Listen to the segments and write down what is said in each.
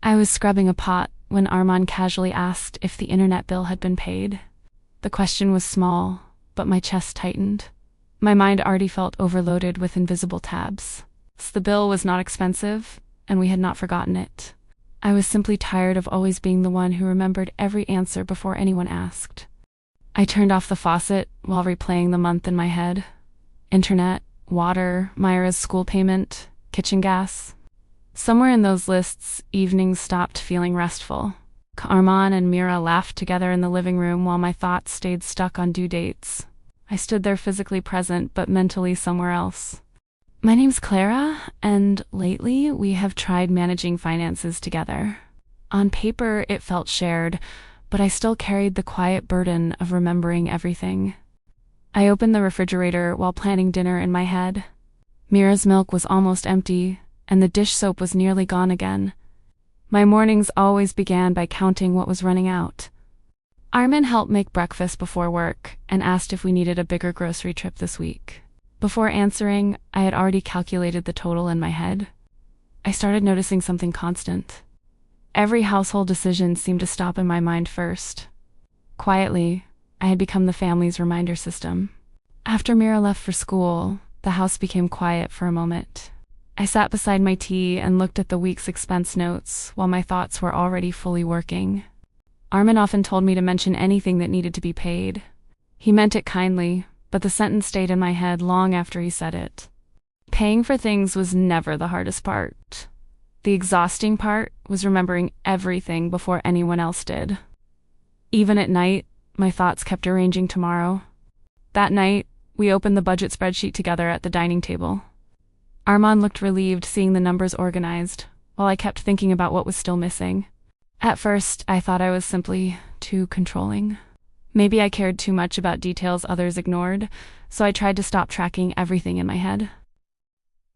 I was scrubbing a pot when Armand casually asked if the internet bill had been paid. The question was small, but my chest tightened. My mind already felt overloaded with invisible tabs. The bill was not expensive, and we had not forgotten it. I was simply tired of always being the one who remembered every answer before anyone asked. I turned off the faucet while replaying the month in my head. Internet, water, Myra's school payment, kitchen gas. Somewhere in those lists, evenings stopped feeling restful. Armand and Mira laughed together in the living room while my thoughts stayed stuck on due dates. I stood there physically present, but mentally somewhere else. My name's Clara, and lately we have tried managing finances together. On paper, it felt shared, but I still carried the quiet burden of remembering everything. I opened the refrigerator while planning dinner in my head. Mira's milk was almost empty, and the dish soap was nearly gone again. My mornings always began by counting what was running out. Armin helped make breakfast before work and asked if we needed a bigger grocery trip this week. Before answering, I had already calculated the total in my head. I started noticing something constant. Every household decision seemed to stop in my mind first. Quietly, I had become the family's reminder system. After Mira left for school, the house became quiet for a moment. I sat beside my tea and looked at the week's expense notes while my thoughts were already fully working. Armin often told me to mention anything that needed to be paid. He meant it kindly, but the sentence stayed in my head long after he said it. Paying for things was never the hardest part. The exhausting part was remembering everything before anyone else did. Even at night, my thoughts kept arranging tomorrow. That night, we opened the budget spreadsheet together at the dining table. Armand looked relieved seeing the numbers organized, while I kept thinking about what was still missing. At first, I thought I was simply too controlling. Maybe I cared too much about details others ignored, so I tried to stop tracking everything in my head.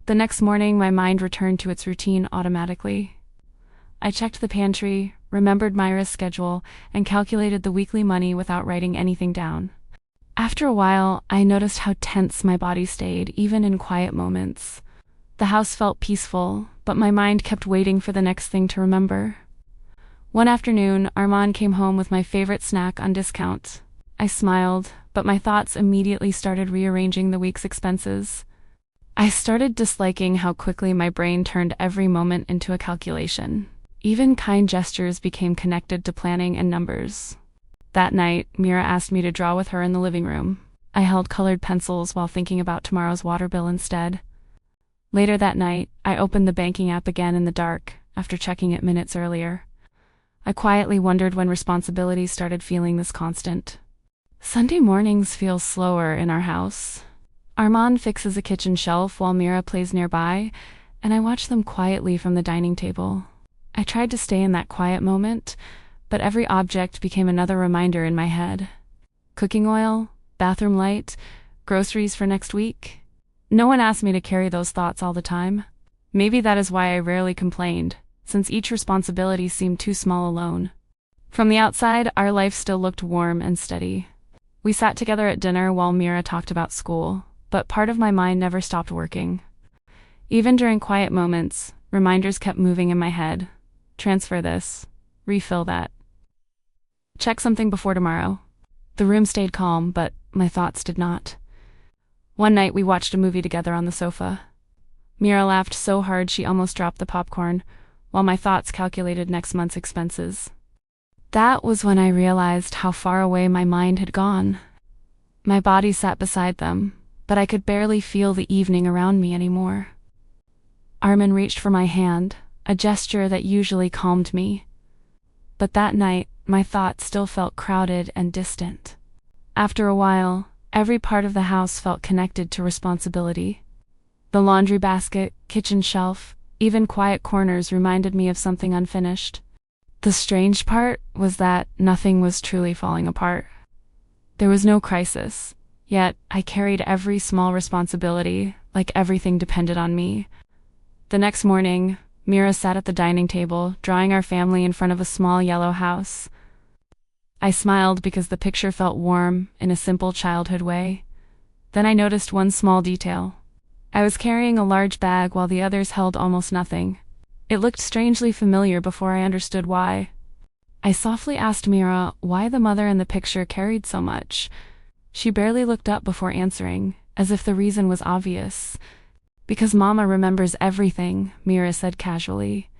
The next morning, my mind returned to its routine automatically. I checked the pantry, remembered Myra's schedule, and calculated the weekly money without writing anything down. After a while, I noticed how tense my body stayed, even in quiet moments. The house felt peaceful, but my mind kept waiting for the next thing to remember. One afternoon, Armand came home with my favorite snack on discount. I smiled, but my thoughts immediately started rearranging the week's expenses. I started disliking how quickly my brain turned every moment into a calculation. Even kind gestures became connected to planning and numbers. That night, Mira asked me to draw with her in the living room. I held colored pencils while thinking about tomorrow's water bill instead. Later that night, I opened the banking app again in the dark, after checking it minutes earlier. I quietly wondered when responsibilities started feeling this constant. Sunday mornings feel slower in our house. Armand fixes a kitchen shelf while Mira plays nearby, and I watch them quietly from the dining table. I tried to stay in that quiet moment, but every object became another reminder in my head. Cooking oil, bathroom light, groceries for next week. No one asked me to carry those thoughts all the time. Maybe that is why I rarely complained, since each responsibility seemed too small alone. From the outside, our life still looked warm and steady. We sat together at dinner while Mira talked about school, but part of my mind never stopped working. Even during quiet moments, reminders kept moving in my head. Transfer this. Refill that. Check something before tomorrow. The room stayed calm, but my thoughts did not. One night we watched a movie together on the sofa. Mira laughed so hard she almost dropped the popcorn, while my thoughts calculated next month's expenses. That was when I realized how far away my mind had gone. My body sat beside them, but I could barely feel the evening around me anymore. Armin reached for my hand, a gesture that usually calmed me. But that night, my thoughts still felt crowded and distant. After a while, every part of the house felt connected to responsibility. The laundry basket, kitchen shelf, even quiet corners reminded me of something unfinished. The strange part was that nothing was truly falling apart. There was no crisis, yet I carried every small responsibility, like everything depended on me. The next morning, Mira sat at the dining table, drawing our family in front of a small yellow house. I smiled because the picture felt warm in a simple childhood way. Then I noticed one small detail. I was carrying a large bag while the others held almost nothing. It looked strangely familiar before I understood why. I softly asked Mira why the mother in the picture carried so much. She barely looked up before answering, as if the reason was obvious. "Because Mama remembers everything," Mira said casually.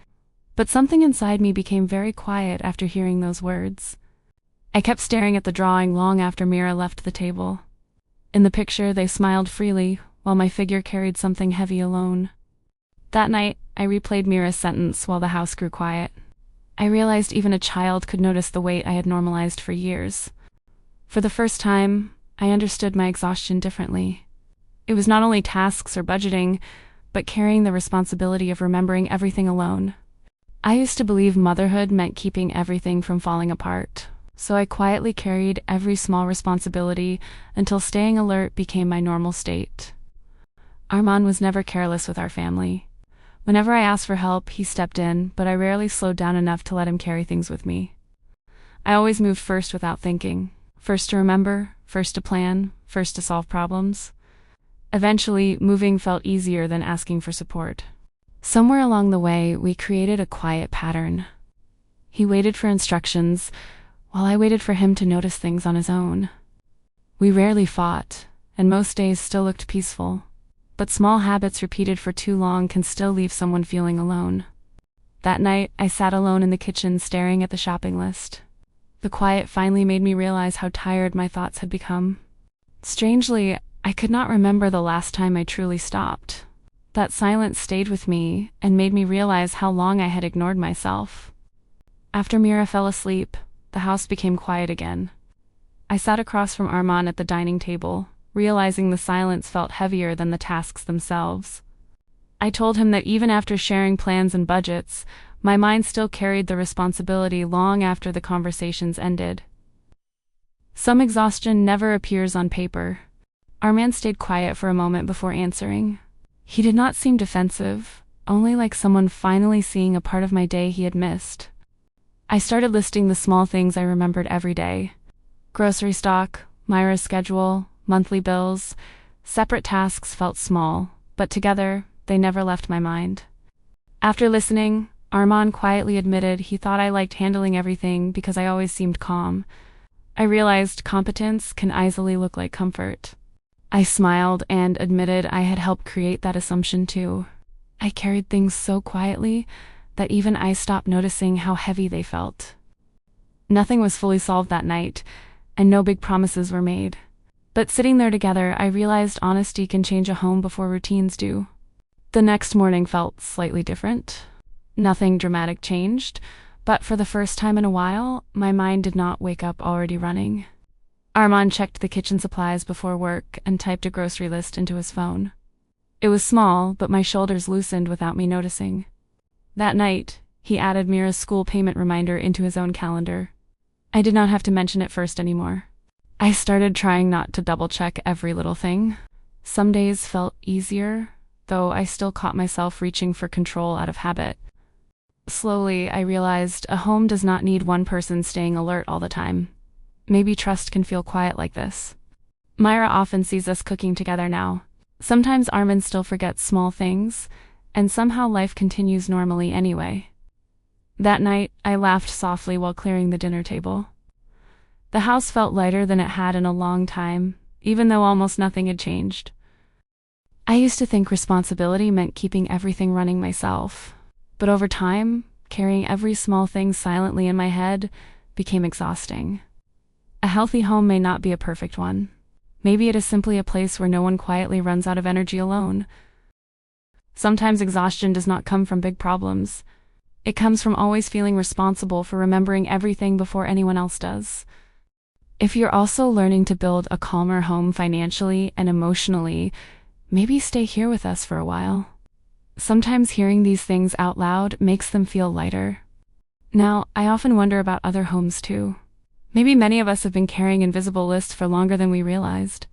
But something inside me became very quiet after hearing those words. I kept staring at the drawing long after Mira left the table. In the picture, they smiled freely, while my figure carried something heavy alone. That night, I replayed Mira's sentence while the house grew quiet. I realized even a child could notice the weight I had normalized for years. For the first time, I understood my exhaustion differently. It was not only tasks or budgeting, but carrying the responsibility of remembering everything alone. I used to believe motherhood meant keeping everything from falling apart, so I quietly carried every small responsibility until staying alert became my normal state. Armand was never careless with our family. Whenever I asked for help, he stepped in, but I rarely slowed down enough to let him carry things with me. I always moved first without thinking. First to remember, first to plan, first to solve problems. Eventually, moving felt easier than asking for support. Somewhere along the way, we created a quiet pattern. He waited for instructions, while I waited for him to notice things on his own. We rarely fought, and most days still looked peaceful. But small habits repeated for too long can still leave someone feeling alone. That night, I sat alone in the kitchen staring at the shopping list. The quiet finally made me realize how tired my thoughts had become. Strangely, I could not remember the last time I truly stopped. That silence stayed with me and made me realize how long I had ignored myself. After Mira fell asleep, the house became quiet again. I sat across from Armand at the dining table, realizing the silence felt heavier than the tasks themselves. I told him that even after sharing plans and budgets, my mind still carried the responsibility long after the conversations ended. Some exhaustion never appears on paper. Armand stayed quiet for a moment before answering. He did not seem defensive, only like someone finally seeing a part of my day he had missed. I started listing the small things I remembered every day. Grocery stock, Myra's schedule, monthly bills. Separate tasks felt small, but together, they never left my mind. After listening, Armand quietly admitted he thought I liked handling everything because I always seemed calm. I realized competence can easily look like comfort. I smiled and admitted I had helped create that assumption too. I carried things so quietly that even I stopped noticing how heavy they felt. Nothing was fully solved that night, and no big promises were made. But sitting there together, I realized honesty can change a home before routines do. The next morning felt slightly different. Nothing dramatic changed, but for the first time in a while, my mind did not wake up already running. Armand checked the kitchen supplies before work and typed a grocery list into his phone. It was small, but my shoulders loosened without me noticing. That night, he added Mira's school payment reminder into his own calendar. I did not have to mention it first anymore. I started trying not to double-check every little thing. Some days felt easier, though I still caught myself reaching for control out of habit. Slowly, I realized a home does not need one person staying alert all the time. Maybe trust can feel quiet like this. Myra often sees us cooking together now. Sometimes Armand still forgets small things, and somehow life continues normally anyway. That night, I laughed softly while clearing the dinner table. The house felt lighter than it had in a long time, even though almost nothing had changed. I used to think responsibility meant keeping everything running myself, but over time, carrying every small thing silently in my head became exhausting. A healthy home may not be a perfect one. Maybe it is simply a place where no one quietly runs out of energy alone. Sometimes exhaustion does not come from big problems. It comes from always feeling responsible for remembering everything before anyone else does. If you're also learning to build a calmer home financially and emotionally, maybe stay here with us for a while. Sometimes hearing these things out loud makes them feel lighter. Now, I often wonder about other homes too. Maybe many of us have been carrying invisible lists for longer than we realized.